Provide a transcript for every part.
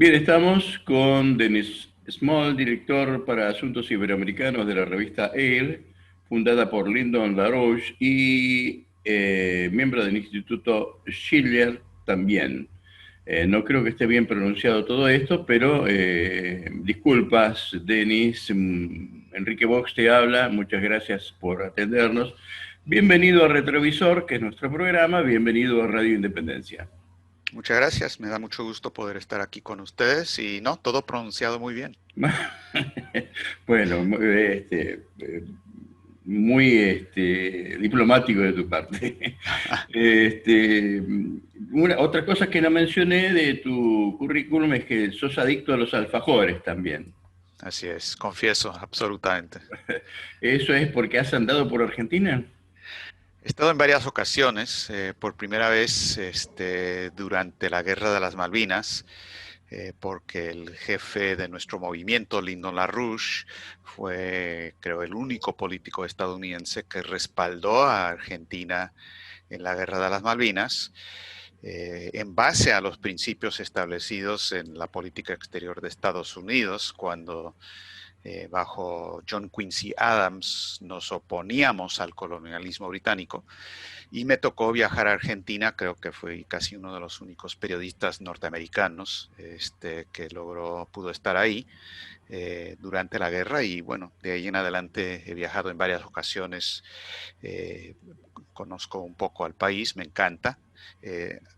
Bien, estamos con Denis Small, director para Asuntos Iberoamericanos de la revista EIL, fundada por Lyndon LaRouche y miembro del Instituto Schiller también. No creo que esté bien pronunciado todo esto, pero disculpas, Denis. Enrique Box te habla, muchas gracias por atendernos. Bienvenido a Retrovisor, que es nuestro programa, bienvenido a Radio Independencia. Muchas gracias, me da mucho gusto poder estar aquí con ustedes y no, todo pronunciado muy bien. Bueno, muy diplomático de tu parte. Este, otra cosa que no mencioné de tu currículum es que sos adicto a los alfajores también. Así es, confieso, absolutamente. ¿Eso es porque has andado por Argentina? He estado en varias ocasiones, por primera vez durante la Guerra de las Malvinas, porque el jefe de nuestro movimiento, Lyndon LaRouche, fue, creo, el único político estadounidense que respaldó a Argentina en la Guerra de las Malvinas. En base a los principios establecidos en la política exterior de Estados Unidos, cuando bajo John Quincy Adams nos oponíamos al colonialismo británico y me tocó viajar a Argentina. Creo que fui casi uno de los únicos periodistas norteamericanos que pudo estar ahí durante la guerra, y bueno, de ahí en adelante he viajado en varias ocasiones. eh, Conozco un poco al país, me encanta.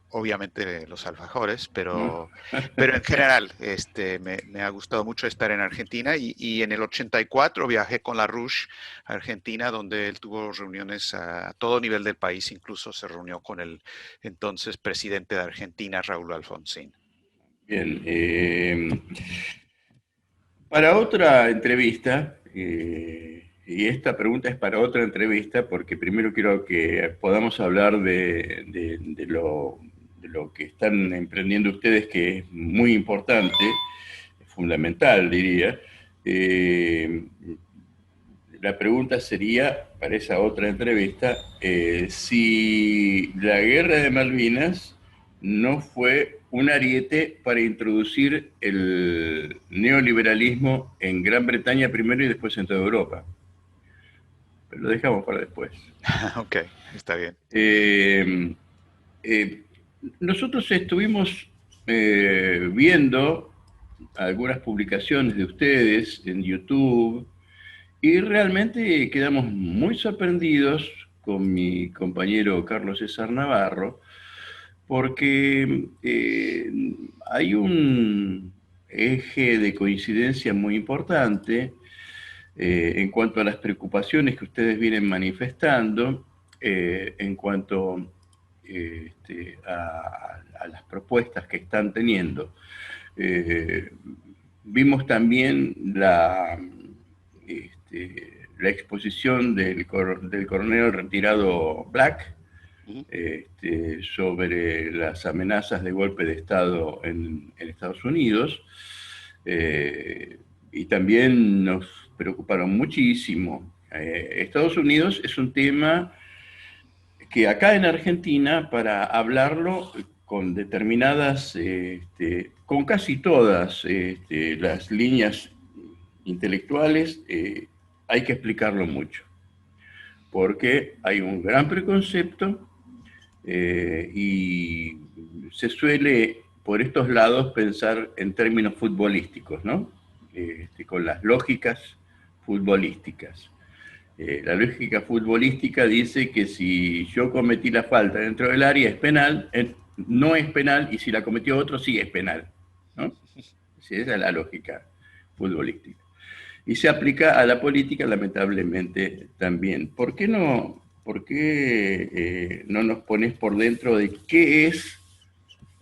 Obviamente los alfajores, ¿No? pero en general me ha gustado mucho estar en Argentina, y en el 84 viajé con LaRouche a Argentina, donde él tuvo reuniones a todo nivel del país, incluso se reunió con el entonces presidente de Argentina, Raúl Alfonsín. Bien, para otra entrevista, y esta pregunta es para otra entrevista, porque primero quiero que podamos hablar de lo que están emprendiendo ustedes, que es muy importante, fundamental, diría. Eh, la pregunta sería, para esa otra entrevista, si la guerra de Malvinas no fue un ariete para introducir el neoliberalismo en Gran Bretaña primero y después en toda Europa. Pero lo dejamos para después. Ok, está bien. Eh, eh, Nosotros estuvimos viendo algunas publicaciones de ustedes en YouTube y realmente quedamos muy sorprendidos con mi compañero Carlos César Navarro, porque hay un eje de coincidencia muy importante en cuanto a las preocupaciones que ustedes vienen manifestando, en cuanto a las propuestas que están teniendo. Eh, Vimos también la exposición del coronel retirado Black Ujú. sobre las amenazas de golpe de Estado en Estados Unidos. Y también nos preocuparon muchísimo. Estados Unidos es un tema que acá en Argentina, para hablarlo con determinadas, con casi todas las líneas intelectuales, hay que explicarlo mucho, porque hay un gran preconcepto y se suele por estos lados pensar en términos futbolísticos, ¿no? Con las lógicas futbolísticas. La lógica futbolística dice que si yo cometí la falta dentro del área es penal, no es penal, y si la cometió otro sí es penal, ¿no? Sí, esa es la lógica futbolística. Y se aplica a la política, lamentablemente, también. Por qué no nos pones por dentro de qué es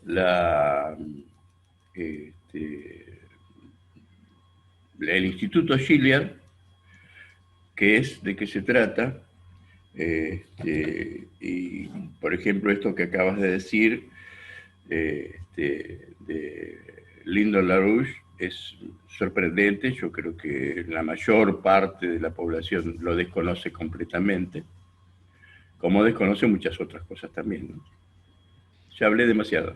la, este, el Instituto Schiller, qué es, de qué se trata? Y, por ejemplo, esto que acabas de decir de Lyndon LaRouche es sorprendente. Yo creo que la mayor parte de la población lo desconoce completamente, como desconoce muchas otras cosas también, ¿no? Ya hablé demasiado.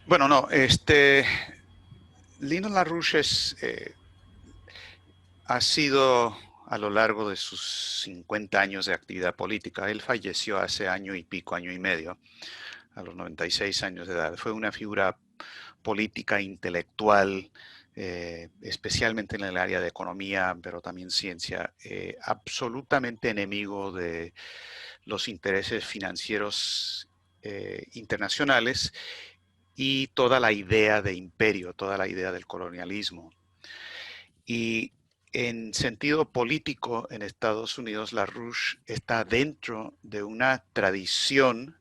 Bueno, no, Lyndon LaRouche ha sido a lo largo de sus 50 años de actividad política, él falleció hace año y pico, año y medio, a los 96 años de edad. Fue una figura política, intelectual, especialmente en el área de economía, pero también ciencia, absolutamente enemigo de los intereses financieros internacionales y toda la idea de imperio, toda la idea del colonialismo. Y en sentido político, en Estados Unidos, LaRouche está dentro de una tradición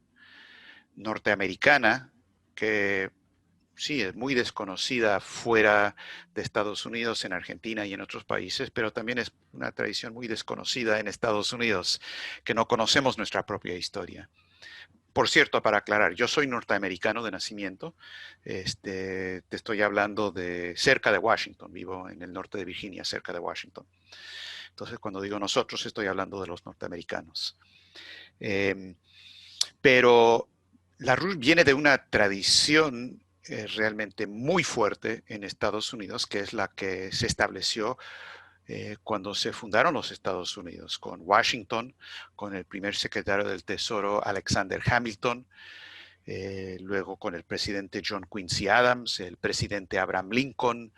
norteamericana que sí es muy desconocida fuera de Estados Unidos, en Argentina y en otros países, pero también es una tradición muy desconocida en Estados Unidos, que no conocemos nuestra propia historia. Por cierto, para aclarar, yo soy norteamericano de nacimiento. Te estoy hablando de cerca de Washington. Vivo en el norte de Virginia, cerca de Washington. Entonces, cuando digo nosotros, estoy hablando de los norteamericanos. Pero LaRouche viene de una tradición realmente muy fuerte en Estados Unidos, que es la que se estableció cuando se fundaron los Estados Unidos, con Washington, con el primer secretario del Tesoro Alexander Hamilton, luego con el presidente John Quincy Adams, el presidente Abraham Lincoln,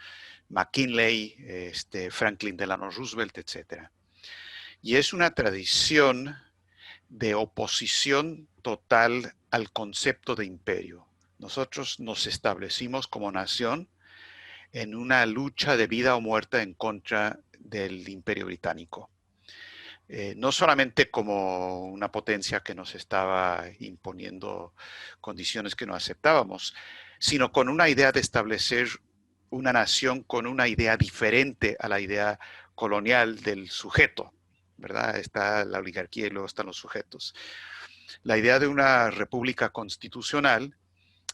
McKinley, Franklin Delano Roosevelt, etc. Y es una tradición de oposición total al concepto de imperio. Nosotros nos establecimos como nación en una lucha de vida o muerte en contra del Imperio Británico. No solamente como una potencia que nos estaba imponiendo condiciones que no aceptábamos, sino con una idea de establecer una nación con una idea diferente a la idea colonial del sujeto, ¿verdad? Está la oligarquía y luego están los sujetos. La idea de una república constitucional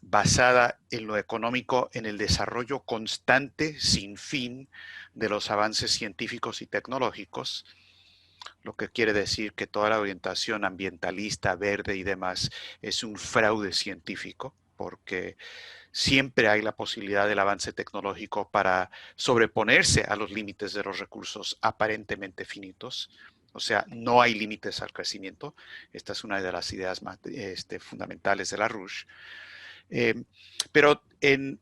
basada en lo económico, en el desarrollo constante, sin fin, de los avances científicos y tecnológicos, lo que quiere decir que toda la orientación ambientalista, verde y demás es un fraude científico, porque siempre hay la posibilidad del avance tecnológico para sobreponerse a los límites de los recursos aparentemente finitos. O sea, no hay límites al crecimiento. Esta es una de las ideas más fundamentales de LaRouche. Pero en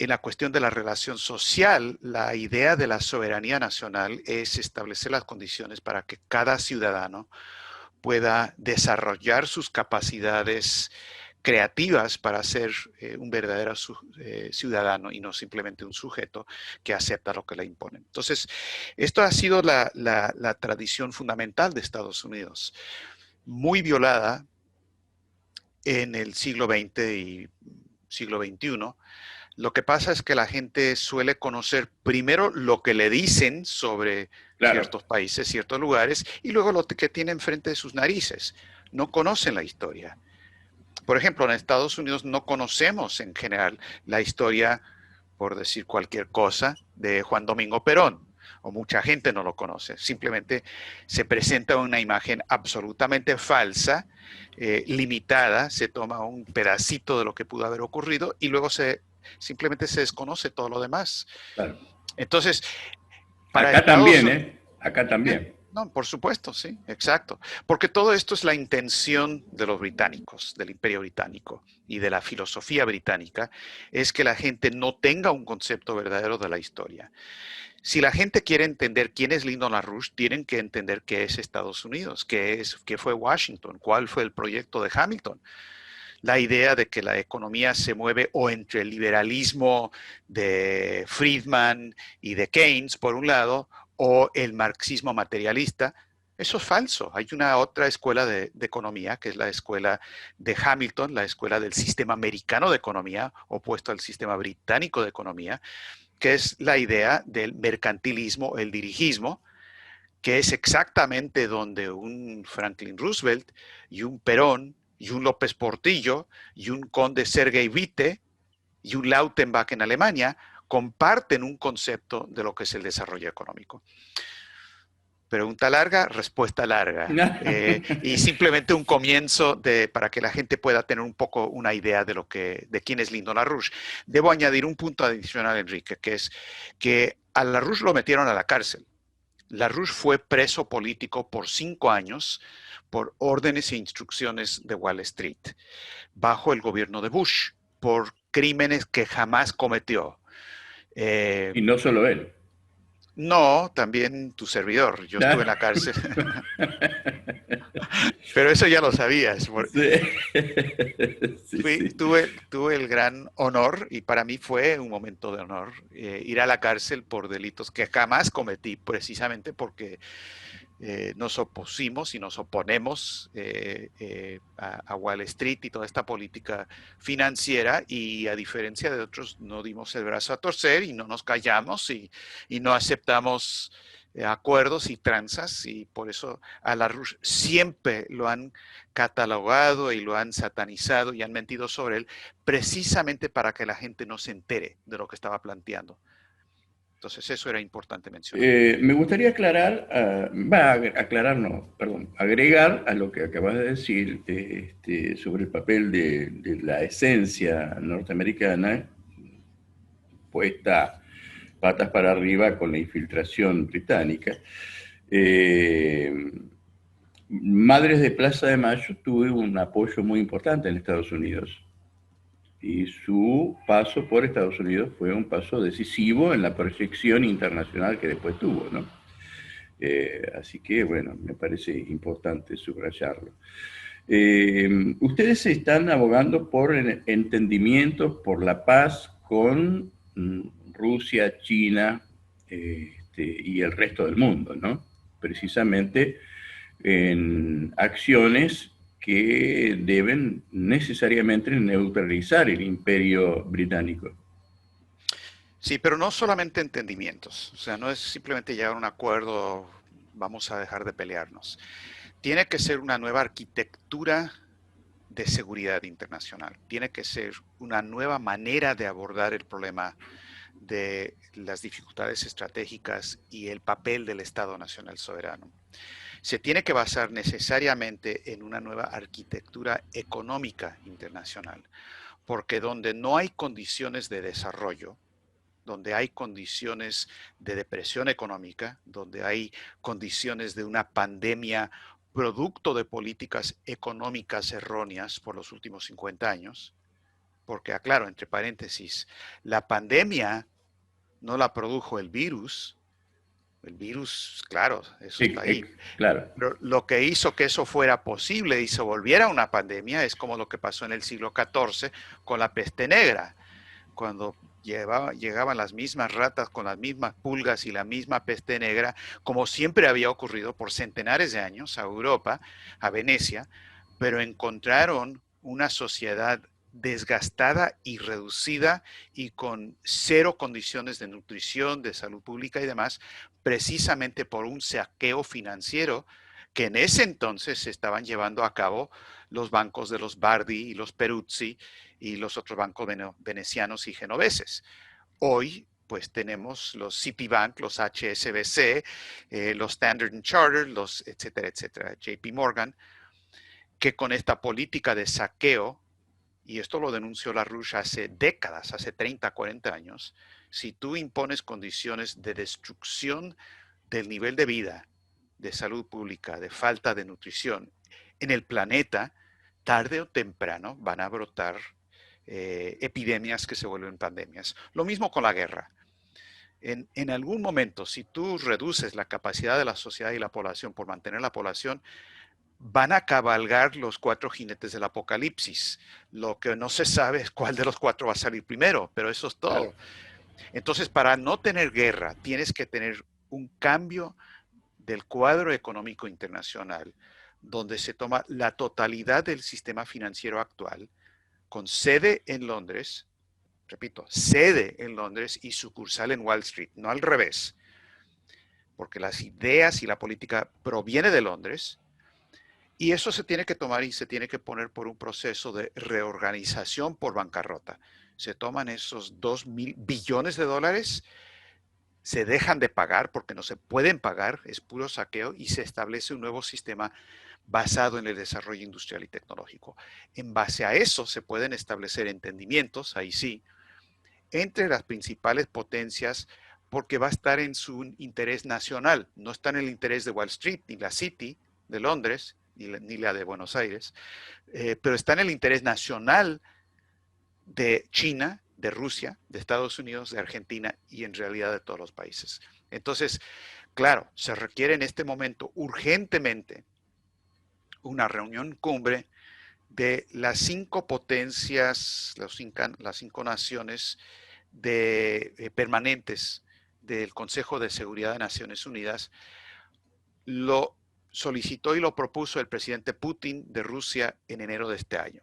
la cuestión de la relación social, la idea de la soberanía nacional es establecer las condiciones para que cada ciudadano pueda desarrollar sus capacidades creativas para ser un verdadero ciudadano y no simplemente un sujeto que acepta lo que le imponen. Entonces, esto ha sido la tradición fundamental de Estados Unidos, muy violada en el siglo XX y siglo XXI. Lo que pasa es que la gente suele conocer primero lo que le dicen sobre ciertos países, ciertos lugares, y luego lo que tienen frente de sus narices. No conocen la historia. Por ejemplo, en Estados Unidos no conocemos en general la historia, por decir cualquier cosa, de Juan Domingo Perón, o mucha gente no lo conoce. Simplemente se presenta una imagen absolutamente falsa, limitada, se toma un pedacito de lo que pudo haber ocurrido y luego simplemente se desconoce todo lo demás. Claro. Entonces, para acá también, ¿eh? Acá también. No, por supuesto, sí, exacto. Porque todo esto es la intención de los británicos, del Imperio Británico y de la filosofía británica, es que la gente no tenga un concepto verdadero de la historia. Si la gente quiere entender quién es Lyndon LaRouche, tienen que entender qué es Estados Unidos, qué fue Washington, cuál fue el proyecto de Hamilton. La idea de que la economía se mueve o entre el liberalismo de Friedman y de Keynes, por un lado, o el marxismo materialista. Eso es falso. Hay una otra escuela de economía, que es la escuela de Hamilton, la escuela del sistema americano de economía, opuesto al sistema británico de economía, que es la idea del mercantilismo, el dirigismo, que es exactamente donde un Franklin Roosevelt y un Perón y un López Portillo y un conde Sergei Witte y un Lautenbach en Alemania comparten un concepto de lo que es el desarrollo económico. Pregunta larga, respuesta larga. Y simplemente un comienzo para que la gente pueda tener un poco una idea de quién es Lyndon LaRouche. Debo añadir un punto adicional, Enrique, que es que a LaRouche lo metieron a la cárcel. LaRouche fue preso político por 5 años por órdenes e instrucciones de Wall Street, bajo el gobierno de Bush, por crímenes que jamás cometió. Y no solo él. No, también tu servidor. Yo estuve en ¿Ya? la cárcel. Pero eso ya lo sabías. Sí. Sí, sí. Tuve el gran honor, y para mí fue un momento de honor, ir a la cárcel por delitos que jamás cometí, precisamente porque nos opusimos y nos oponemos a Wall Street y toda esta política financiera, y a diferencia de otros no dimos el brazo a torcer y no nos callamos y no aceptamos acuerdos y tranzas, y por eso a LaRouche siempre lo han catalogado y lo han satanizado y han mentido sobre él, precisamente para que la gente no se entere de lo que estaba planteando. Entonces eso era importante mencionar. Me gustaría aclarar, aclarar no, perdón, agregar a lo que acabas de decir sobre el papel de la esencia norteamericana puesta patas para arriba con la infiltración británica. Madres de Plaza de Mayo tuvo un apoyo muy importante en Estados Unidos. Y su paso por Estados Unidos fue un paso decisivo en la proyección internacional que después tuvo, ¿no? Así que, bueno, me parece importante subrayarlo. Ustedes están abogando por el entendimiento, por la paz con Rusia, China y el resto del mundo, ¿no? Precisamente en acciones que deben necesariamente neutralizar el imperio británico. Sí, pero no solamente entendimientos, o sea, no es simplemente llegar a un acuerdo, vamos a dejar de pelearnos. Tiene que ser una nueva arquitectura de seguridad internacional, tiene que ser una nueva manera de abordar el problema de las dificultades estratégicas y el papel del Estado Nacional Soberano. Se tiene que basar necesariamente en una nueva arquitectura económica internacional, porque donde no hay condiciones de desarrollo, donde hay condiciones de depresión económica, donde hay condiciones de una pandemia producto de políticas económicas erróneas por los últimos 50 años, porque aclaro, entre paréntesis, la pandemia no la produjo el virus, claro, eso está ahí. Claro. Pero lo que hizo que eso fuera posible y se volviera una pandemia es como lo que pasó en el siglo XIV con la peste negra, cuando llegaban las mismas ratas con las mismas pulgas y la misma peste negra, como siempre había ocurrido por centenares de años a Europa, a Venecia, pero encontraron una sociedad desgastada y reducida y con cero condiciones de nutrición, de salud pública y demás, precisamente por un saqueo financiero que en ese entonces se estaban llevando a cabo los bancos de los Bardi y los Peruzzi y los otros bancos venecianos y genoveses. Hoy, pues tenemos los Citibank, los HSBC, los Standard Chartered, los etcétera, etcétera, JP Morgan, que con esta política de saqueo, y esto lo denunció LaRouche hace décadas, hace 30, 40 años, si tú impones condiciones de destrucción del nivel de vida, de salud pública, de falta de nutrición en el planeta, tarde o temprano van a brotar epidemias que se vuelven pandemias. Lo mismo con la guerra. En algún momento, si tú reduces la capacidad de la sociedad y la población por mantener la población, van a cabalgar los 4 jinetes del apocalipsis. Lo que no se sabe es cuál de los 4 va a salir primero, pero eso es todo. Claro. Entonces, para no tener guerra, tienes que tener un cambio del cuadro económico internacional, donde se toma la totalidad del sistema financiero actual, con sede en Londres, repito, sede en Londres y sucursal en Wall Street, no al revés, porque las ideas y la política proviene de Londres, y eso se tiene que tomar y se tiene que poner por un proceso de reorganización por bancarrota. Se toman esos $2.000 billones se dejan de pagar porque no se pueden pagar, es puro saqueo, y se establece un nuevo sistema basado en el desarrollo industrial y tecnológico. En base a eso se pueden establecer entendimientos, ahí sí, entre las principales potencias porque va a estar en su interés nacional, no está en el interés de Wall Street, ni la City de Londres, ni la de Buenos Aires, pero está en el interés nacional de China, de Rusia, de Estados Unidos, de Argentina y en realidad de todos los países. Entonces, claro, se requiere en este momento urgentemente una reunión cumbre de las 5 potencias, las 5 naciones permanentes del Consejo de Seguridad de Naciones Unidas. Lo solicitó y lo propuso el presidente Putin de Rusia en enero de este año.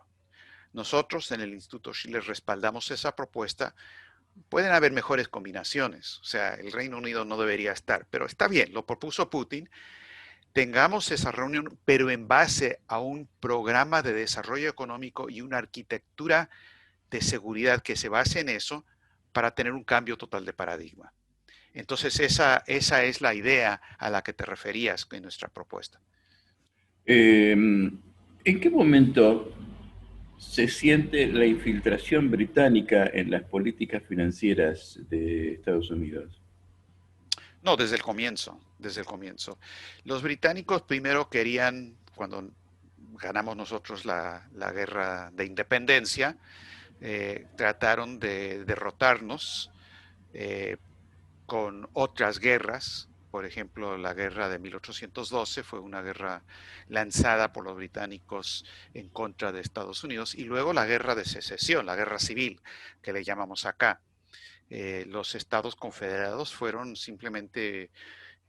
Nosotros en el Instituto Schiller respaldamos esa propuesta. Pueden haber mejores combinaciones, o sea, el Reino Unido no debería estar, pero está bien, lo propuso Putin. Tengamos esa reunión, pero en base a un programa de desarrollo económico y una arquitectura de seguridad que se base en eso para tener un cambio total de paradigma. Entonces, esa es la idea a la que te referías en nuestra propuesta. ¿En qué momento se siente la infiltración británica en las políticas financieras de Estados Unidos? No, desde el comienzo, desde el comienzo. Los británicos primero querían, cuando ganamos nosotros la guerra de independencia, trataron de derrotarnos eh, con otras guerras. Por ejemplo, la guerra de 1812 fue una guerra lanzada por los británicos en contra de Estados Unidos, y luego la guerra de secesión, la guerra civil, que le llamamos acá. Los estados confederados fueron simplemente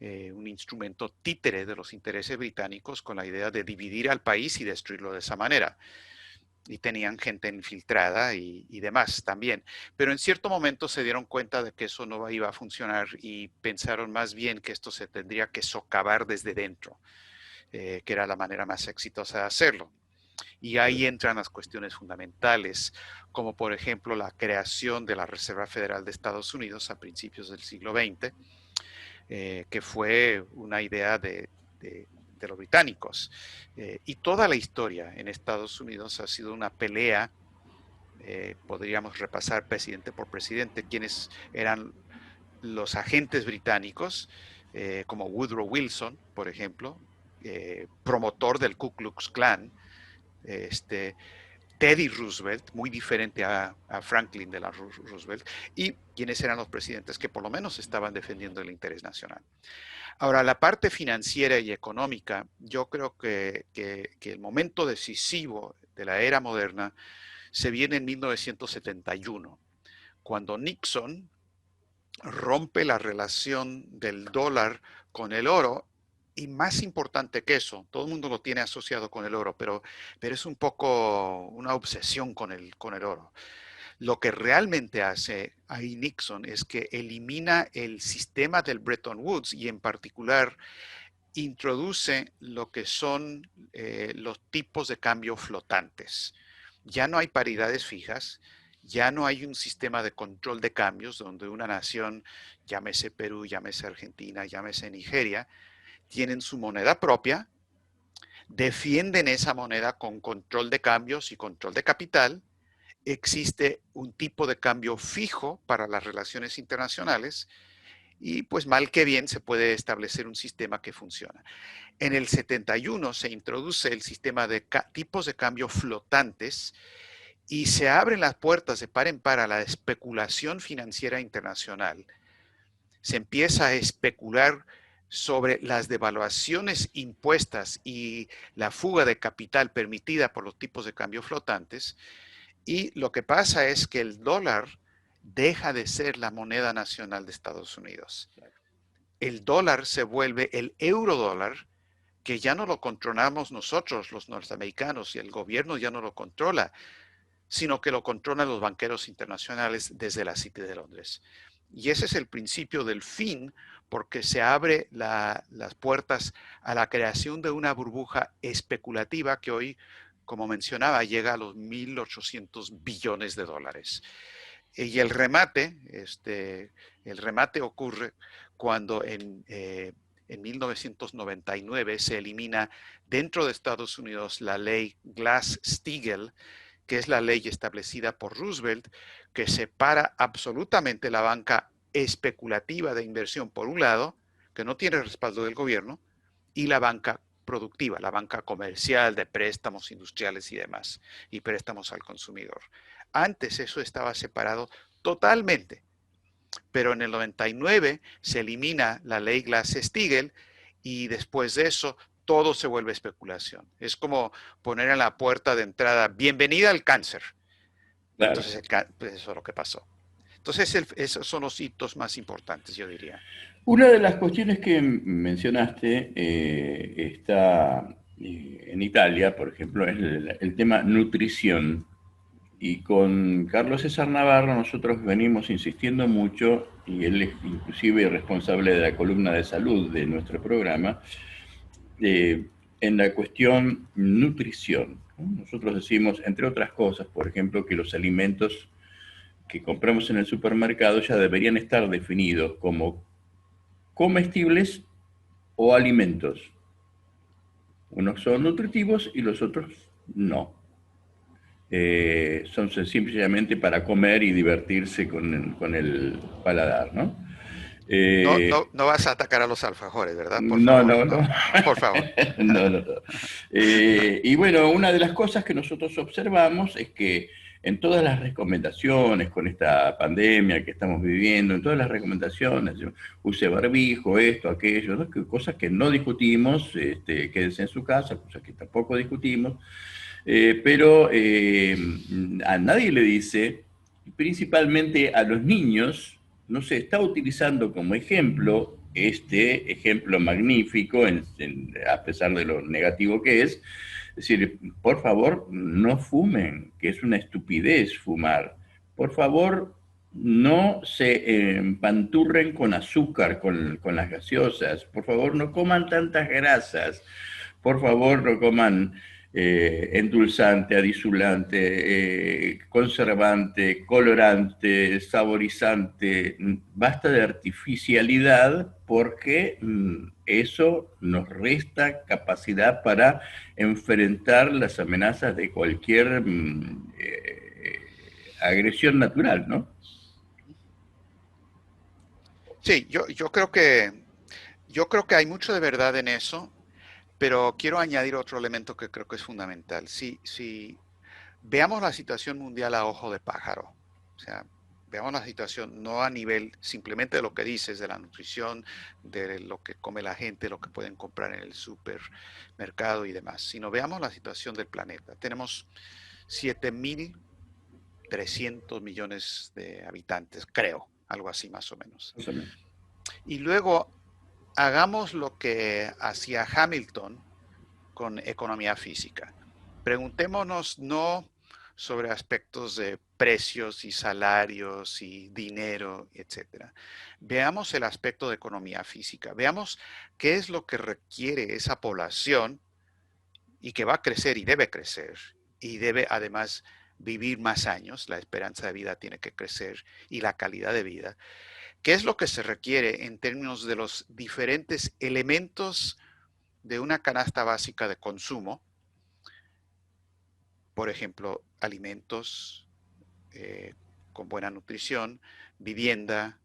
un instrumento títere de los intereses británicos con la idea de dividir al país y destruirlo de esa manera. Y tenían gente infiltrada y demás también. Pero en cierto momento se dieron cuenta de que eso no iba a funcionar y pensaron más bien que esto se tendría que socavar desde dentro, que era la manera más exitosa de hacerlo. Y ahí entran las cuestiones fundamentales, como por ejemplo la creación de la Reserva Federal de Estados Unidos a principios del siglo XX, que fue una idea de los británicos. Y toda la historia en Estados Unidos ha sido una pelea. Podríamos repasar presidente por presidente quiénes eran los agentes británicos, como Woodrow Wilson, por ejemplo, promotor del Ku Klux Klan, Teddy Roosevelt, muy diferente a Franklin de la Roosevelt, y quienes eran los presidentes que por lo menos estaban defendiendo el interés nacional. Ahora, la parte financiera y económica, yo creo que el momento decisivo de la era moderna se viene en 1971, cuando Nixon rompe la relación del dólar con el oro. Y más importante que eso, todo el mundo lo tiene asociado con el oro, pero es un poco una obsesión con el oro. Lo que realmente hace ahí Nixon es que elimina el sistema del Bretton Woods y en particular introduce lo que son los tipos de cambio flotantes. Ya no hay paridades fijas, ya no hay un sistema de control de cambios donde una nación, llámese Perú, llámese Argentina, llámese Nigeria, tienen su moneda propia, defienden esa moneda con control de cambios y control de capital. Existe un tipo de cambio fijo para las relaciones internacionales y pues mal que bien se puede establecer un sistema que funciona. En el 71 se introduce el sistema de tipos de cambio flotantes y se abren las puertas de par en par a la especulación financiera internacional. Se empieza a especular sobre las devaluaciones impuestas y la fuga de capital permitida por los tipos de cambio flotantes. Y lo que pasa es que el dólar deja de ser la moneda nacional de Estados Unidos. El dólar se vuelve el eurodólar, que ya no lo controlamos nosotros, los norteamericanos, y el gobierno ya no lo controla, sino que lo controlan los banqueros internacionales desde la City de Londres. Y ese es el principio del fin, porque se abre las puertas a la creación de una burbuja especulativa que hoy, como mencionaba, llega a los 1.800 billones de dólares. Y el remate ocurre cuando en 1999 se elimina dentro de Estados Unidos la ley Glass-Steagall, que es la ley establecida por Roosevelt, que separa absolutamente la banca especulativa de inversión por un lado, que no tiene respaldo del gobierno, y la banca productiva, la banca comercial de préstamos industriales y demás, y préstamos al consumidor. Antes eso estaba separado totalmente, pero en el 99 se elimina la ley Glass-Steagall y después de eso todo se vuelve especulación. Es como poner en la puerta de entrada, bienvenida al cáncer. Claro. Entonces, pues eso es lo que pasó. Entonces, esos son los hitos más importantes, yo diría. Una de las cuestiones que mencionaste está en Italia, por ejemplo, es el tema nutrición. Y con Carlos César Navarro nosotros venimos insistiendo mucho, y él es inclusive responsable de la columna de salud de nuestro programa, en la cuestión nutrición. Nosotros decimos, entre otras cosas, por ejemplo, que los alimentos que compramos en el supermercado ya deberían estar definidos como comestibles o alimentos. Unos son nutritivos y los otros no. Son sencillamente para comer y divertirse con el paladar, ¿no? No, Eh, no, no vas a atacar a los alfajores, ¿verdad? Por no, favor, no, no. no, no, por favor. No, no, no. Y bueno, una de las cosas que nosotros observamos es que en todas las recomendaciones con esta pandemia que estamos viviendo, en todas las recomendaciones, use barbijo, esto, aquello, ¿no? Cosas que no discutimos, quédense en su casa, cosas que tampoco discutimos, pero a nadie le dice, principalmente a los niños, no se está utilizando como ejemplo, este ejemplo magnífico, a pesar de lo negativo que es decir, por favor, no fumen, que es una estupidez fumar. Por favor, no se empanturren con azúcar, con las gaseosas. Por favor, no coman tantas grasas. Por favor, no coman endulzante, adisulante, conservante, colorante, saborizante. Basta de artificialidad porque eso nos resta capacidad para enfrentar las amenazas de cualquier agresión natural, ¿no? Sí, yo creo que hay mucho de verdad en eso, pero quiero añadir otro elemento que creo que es fundamental. Si veamos la situación mundial a ojo de pájaro, o sea, veamos la situación no a nivel simplemente de lo que dices, de la nutrición, de lo que come la gente, lo que pueden comprar en el supermercado y demás, sino veamos la situación del planeta. Tenemos 7.300 millones de habitantes, creo, algo así más o menos. Y luego hagamos lo que hacía Hamilton con economía física. Preguntémonos no sobre aspectos de precios y salarios y dinero, etcétera. Veamos el aspecto de economía física. Veamos qué es lo que requiere esa población y que va a crecer y debe además vivir más años. La esperanza de vida tiene que crecer y la calidad de vida. ¿Qué es lo que se requiere en términos de los diferentes elementos de una canasta básica de consumo? Por ejemplo, alimentos con buena nutrición, vivienda,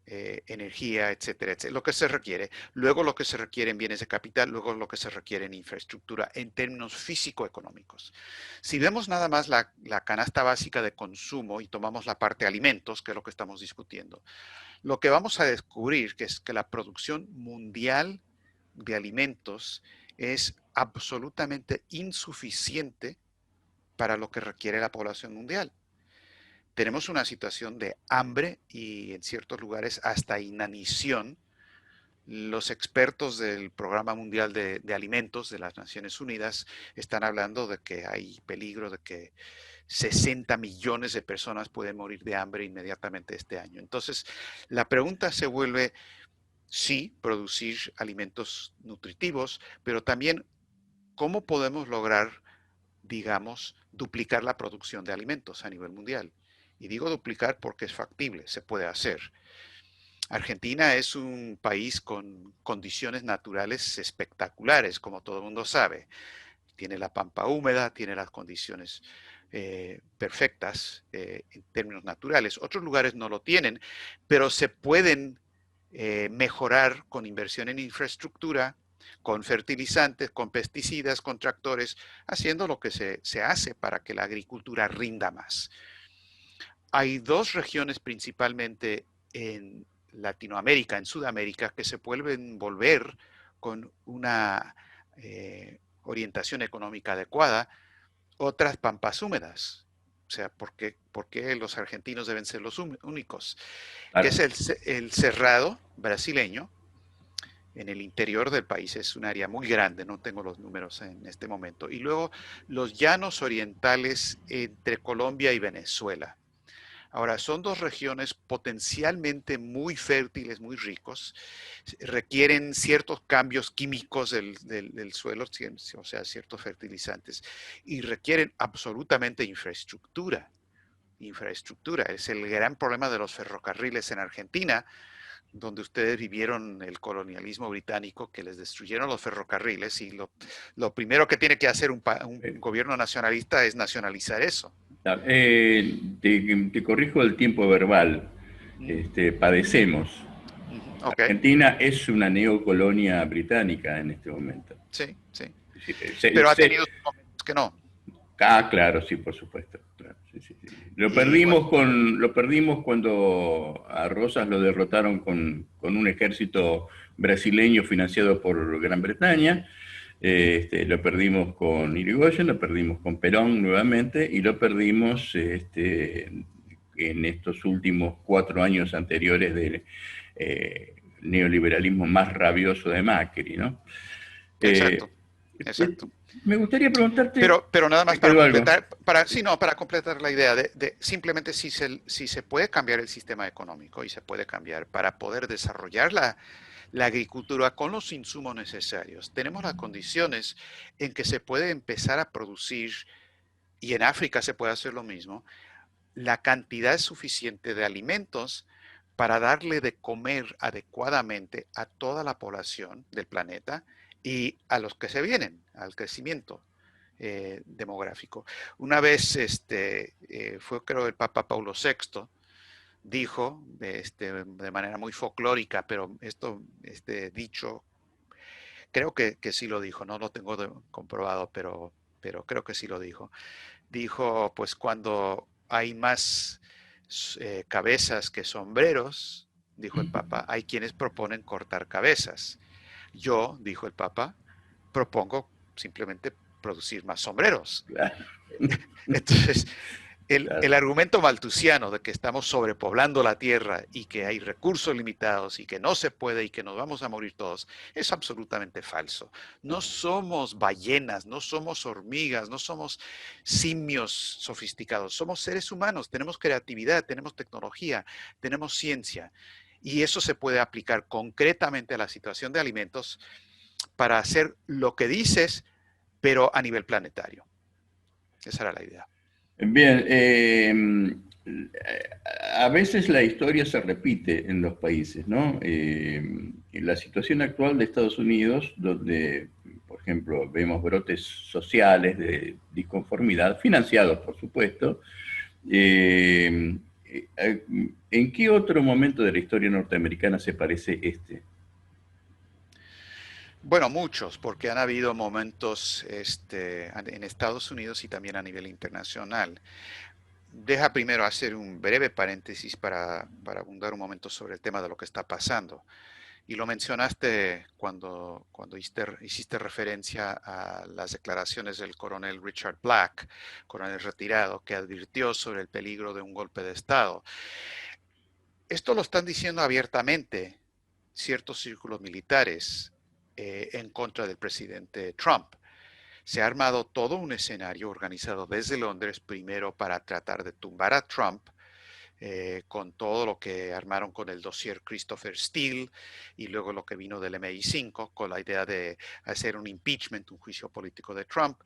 energía, etcétera, etcétera, lo que se requiere. Luego lo que se requiere en bienes de capital, luego lo que se requiere en infraestructura en términos físico-económicos. Si vemos nada más la canasta básica de consumo y tomamos la parte alimentos, que es lo que estamos discutiendo, lo que vamos a descubrir que es que la producción mundial de alimentos es absolutamente insuficiente para lo que requiere la población mundial. Tenemos una situación de hambre y en ciertos lugares hasta inanición. Los expertos del Programa Mundial de Alimentos de las Naciones Unidas están hablando de que hay peligro de que 60 millones de personas pueden morir de hambre inmediatamente este año. Entonces, la pregunta se vuelve, sí, producir alimentos nutritivos, pero también, ¿cómo podemos lograr, digamos, duplicar la producción de alimentos a nivel mundial? Y digo duplicar porque es factible, se puede hacer. Argentina es un país con condiciones naturales espectaculares, como todo el mundo sabe. Tiene la pampa húmeda, tiene las condiciones perfectas en términos naturales. Otros lugares no lo tienen, pero se pueden mejorar con inversión en infraestructura, con fertilizantes, con pesticidas, con tractores, haciendo lo que se hace para que la agricultura rinda más. Hay dos regiones principalmente en Latinoamérica, en Sudamérica, que se pueden volver con una orientación económica adecuada, otras pampas húmedas. O sea, por qué los argentinos deben ser los únicos? Que es Claro. el cerrado brasileño, en el interior del país, es un área muy grande, no tengo los números en este momento. Y luego los llanos orientales entre Colombia y Venezuela. Ahora, son dos regiones potencialmente muy fértiles, muy ricos, requieren ciertos cambios químicos del suelo, o sea, ciertos fertilizantes, y requieren absolutamente infraestructura. Infraestructura es el gran problema de los ferrocarriles en Argentina, donde ustedes vivieron el colonialismo británico, que les destruyeron los ferrocarriles, y lo primero que tiene que hacer un Eh, gobierno nacionalista es nacionalizar eso. te corrijo el tiempo verbal. Mm, Padecemos. ok, Argentina es una neocolonia británica en este momento. sí, sí. Sí, Pero ha tenido momentos que no. claro, sí, por supuesto. Claro, sí, sí, sí. Y bueno, Lo perdimos cuando a Rosas lo derrotaron con un ejército brasileño financiado por Gran Bretaña. Lo perdimos con Irigoyen, lo perdimos con Perón nuevamente y lo perdimos en estos últimos 4 años anteriores del neoliberalismo más rabioso de Macri, ¿no? Eh, exacto, exacto. Me gustaría preguntarte, Pero nada más ¿me para quedó algo? completar, sí, no, para completar la idea de simplemente si se puede cambiar el sistema económico y se puede cambiar para poder desarrollar la agricultura con los insumos necesarios. Tenemos las condiciones en que se puede empezar a producir, y en África se puede hacer lo mismo, la cantidad suficiente de alimentos para darle de comer adecuadamente a toda la población del planeta y a los que se vienen, al crecimiento demográfico. Una vez fue creo el Papa Paulo VI, dijo de manera muy folclórica, pero esto dicho, creo que sí lo dijo, no lo tengo comprobado, pero creo que sí lo dijo. Dijo, pues cuando hay más cabezas que sombreros, dijo el Papa, hay quienes proponen cortar cabezas. Yo, dijo el Papa, propongo simplemente producir más sombreros. Claro, Entonces, el claro. argumento maltusiano de que estamos sobrepoblando la tierra y que hay recursos limitados y que no se puede y que nos vamos a morir todos es absolutamente falso. No somos ballenas, no somos hormigas, no somos simios sofisticados, somos seres humanos, tenemos creatividad, tenemos tecnología, tenemos ciencia y eso se puede aplicar concretamente a la situación de alimentos para hacer lo que dices, pero a nivel planetario. Esa era la idea. Bien, a veces la historia se repite en los países, ¿no? En la situación actual de Estados Unidos, donde, por ejemplo, vemos brotes sociales de disconformidad, financiados, por supuesto, eh, ¿en qué otro momento de la historia norteamericana se parece este? Bueno, muchos, porque han habido momentos en Estados Unidos y también a nivel internacional. Deja primero hacer un breve paréntesis para abundar un momento sobre el tema de lo que está pasando. Y lo mencionaste cuando hiciste referencia a las declaraciones del coronel Richard Black, coronel retirado, que advirtió sobre el peligro de un golpe de Estado. Esto lo están diciendo abiertamente ciertos círculos militares en contra del presidente Trump. Se ha armado todo un escenario organizado desde Londres, primero para tratar de tumbar a Trump, con todo lo que armaron con el dossier Christopher Steele y luego lo que vino del MI5 con la idea de hacer un impeachment, un juicio político de Trump,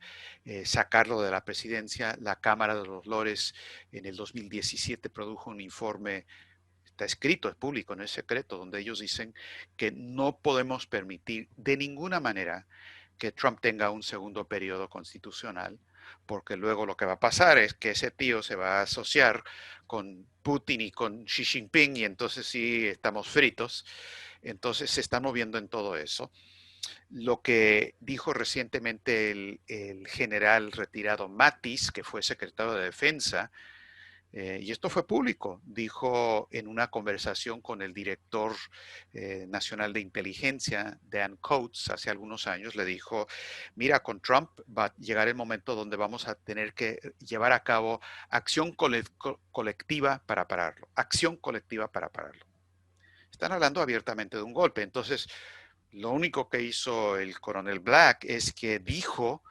sacarlo de la presidencia. La Cámara de los Lores en el 2017 produjo un informe, está escrito, es público, no es secreto, donde ellos dicen que no podemos permitir de ninguna manera que Trump tenga un segundo periodo constitucional, porque luego lo que va a pasar es que ese tío se va a asociar con Putin y con Xi Jinping y entonces sí estamos fritos. Entonces se está moviendo en todo eso. Lo que dijo recientemente el general retirado Mattis, que fue secretario de Defensa, y esto fue público, dijo en una conversación con el director nacional de inteligencia, Dan Coats, hace algunos años, le dijo, mira, con Trump va a llegar el momento donde vamos a tener que llevar a cabo acción colectiva para pararlo, acción colectiva para pararlo. Están hablando abiertamente de un golpe, entonces lo único que hizo el coronel Black es que dijo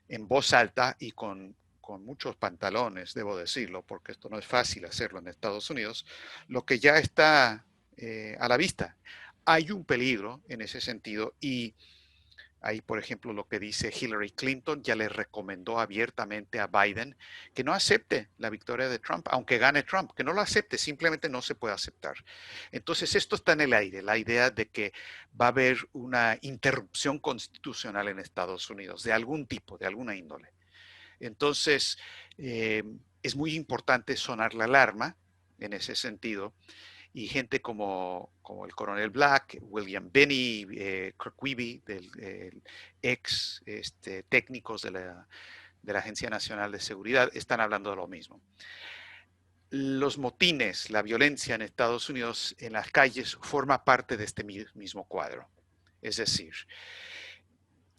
en voz alta y con muchos pantalones, debo decirlo, porque esto no es fácil hacerlo en Estados Unidos, lo que ya está a la vista. Hay un peligro en ese sentido y ahí, por ejemplo, lo que dice Hillary Clinton ya le recomendó abiertamente a Biden que no acepte la victoria de Trump, aunque gane Trump, que no lo acepte, simplemente no se puede aceptar. Entonces, esto está en el aire, la idea de que va a haber una interrupción constitucional en Estados Unidos, de algún tipo, de alguna índole. Entonces, es muy importante sonar la alarma en ese sentido y gente como el coronel Black, William Binney, Kirk Wiebe, ex técnicos de la Agencia Nacional de Seguridad, están hablando de lo mismo. Los motines, la violencia en Estados Unidos en las calles forma parte de este mismo cuadro. Es decir,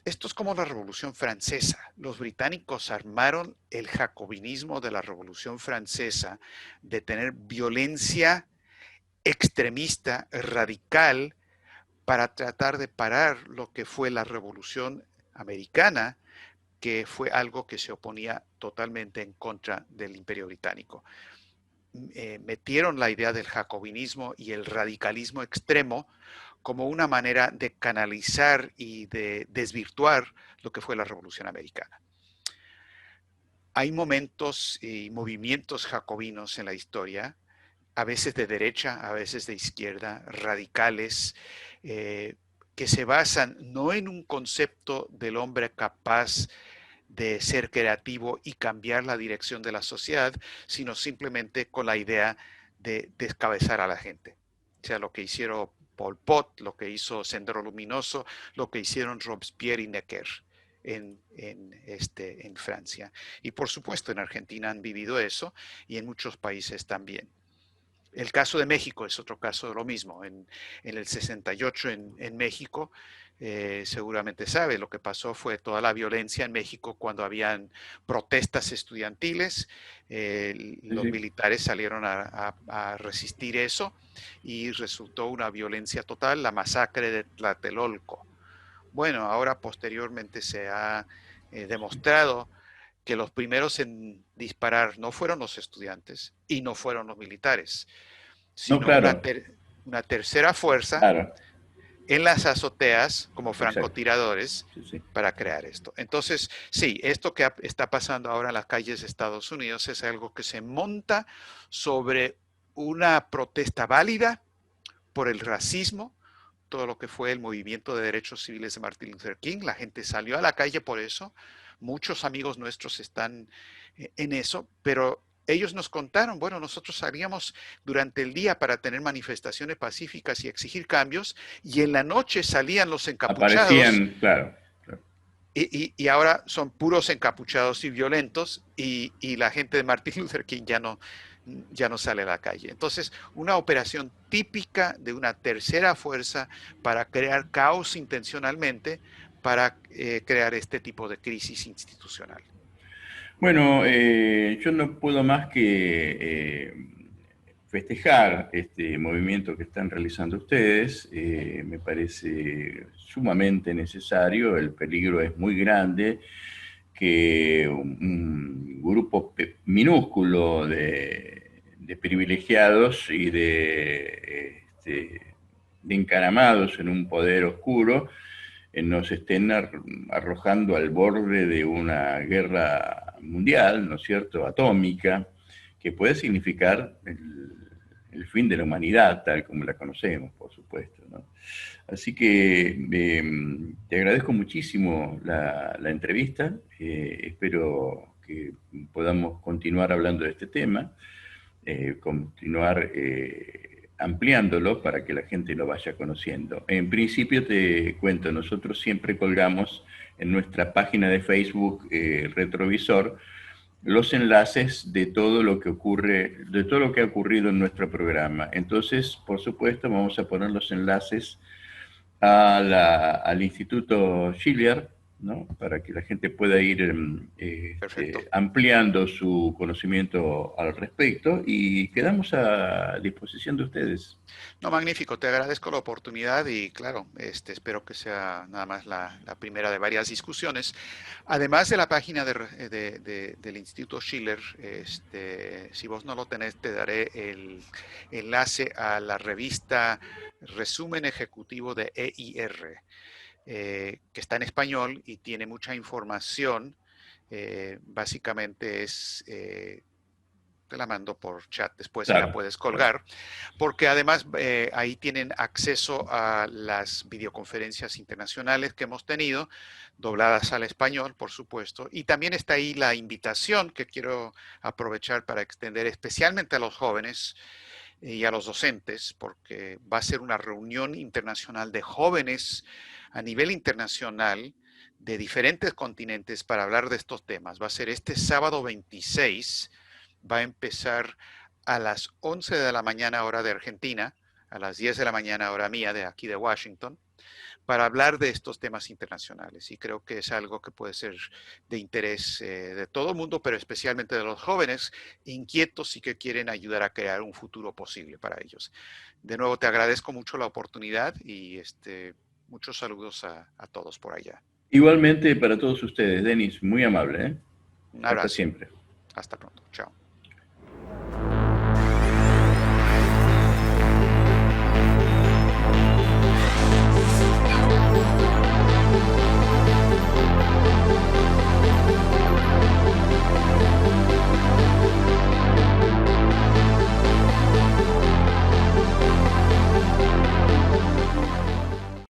esto es como la Revolución Francesa. Los británicos armaron el jacobinismo de la Revolución Francesa de tener violencia extremista, radical, para tratar de parar lo que fue la Revolución Americana, que fue algo que se oponía totalmente en contra del Imperio Británico. Metieron la idea del jacobinismo y el radicalismo extremo como una manera de canalizar y de desvirtuar lo que fue la Revolución Americana. Hay momentos y movimientos jacobinos en la historia, a veces de derecha, a veces de izquierda, radicales, que se basan no en un concepto del hombre capaz de ser creativo y cambiar la dirección de la sociedad, sino simplemente con la idea de descabezar a la gente. O sea, lo que hicieron Pol Pot, lo que hizo Sendero Luminoso, lo que hicieron Robespierre y Necker en Francia. Y por supuesto en Argentina han vivido eso y en muchos países también. El caso de México es otro caso de lo mismo. En el 68 en México, seguramente sabe, lo que pasó fue toda la violencia en México cuando habían protestas estudiantiles. Los militares salieron a resistir eso y resultó una violencia total, la masacre de Tlatelolco. Bueno, ahora posteriormente se ha demostrado que los primeros en disparar no fueron los estudiantes y no fueron los militares, No, sino claro, una tercera fuerza claro, en las azoteas como exacto. francotiradores Sí, sí. para crear esto. Entonces, sí, esto que está pasando ahora en las calles de Estados Unidos es algo que se monta sobre una protesta válida por el racismo, todo lo que fue el movimiento de derechos civiles de Martin Luther King. La gente salió a la calle por eso. Muchos amigos nuestros están en eso, pero ellos nos contaron, bueno, nosotros salíamos durante el día para tener manifestaciones pacíficas y exigir cambios, y en la noche salían los encapuchados, Aparecían, claro, claro. y ahora son puros encapuchados y violentos, y la gente de Martin Luther King ya no sale a la calle. Entonces, una operación típica de una tercera fuerza para crear caos intencionalmente, para crear este tipo de crisis institucional. Bueno, yo no puedo más que festejar este movimiento que están realizando ustedes. Me parece sumamente necesario, el peligro es muy grande que un grupo minúsculo privilegiados y de encaramados en un poder oscuro, nos estén arrojando al borde de una guerra mundial, ¿no es cierto?, atómica, que puede significar el fin de la humanidad tal como la conocemos, por supuesto, ¿no? Así que te agradezco muchísimo la entrevista, espero que podamos continuar hablando de este tema, continuar ampliándolo para que la gente lo vaya conociendo. En principio te cuento, nosotros siempre colgamos en nuestra página de Facebook Retrovisor los enlaces de todo lo que ocurre, de todo lo que ha ocurrido en nuestro programa. Entonces, por supuesto, vamos a poner los enlaces al Instituto Schiller, ¿no? Para que la gente pueda ir Perfecto. ampliando su conocimiento al respecto, y quedamos a disposición de ustedes. No, magnífico, te agradezco la oportunidad y claro, espero que sea nada más la primera de varias discusiones. Además de la página del Instituto Schiller, si vos no lo tenés, te daré el enlace a la revista Resumen Ejecutivo de EIR, que está en español y tiene mucha información. Básicamente te la mando por chat después y la Claro, puedes claro. colgar, porque además ahí tienen acceso a las videoconferencias internacionales que hemos tenido, dobladas al español, por supuesto, y también está ahí la invitación que quiero aprovechar para extender especialmente a los jóvenes y a los docentes, porque va a ser una reunión internacional de jóvenes a nivel internacional de diferentes continentes para hablar de estos temas. Va a ser este sábado 26, va a empezar a las 11 de la mañana hora de Argentina, a las 10 de la mañana hora mía de aquí de Washington, para hablar de estos temas internacionales. Y creo que es algo que puede ser de interés de todo el mundo, pero especialmente de los jóvenes inquietos y que quieren ayudar a crear un futuro posible para ellos. De nuevo, te agradezco mucho la oportunidad y muchos saludos a todos por allá. Igualmente para todos ustedes, Denis, muy amable, ¿eh? Un Hasta abrazo. siempre. Hasta pronto. Chao.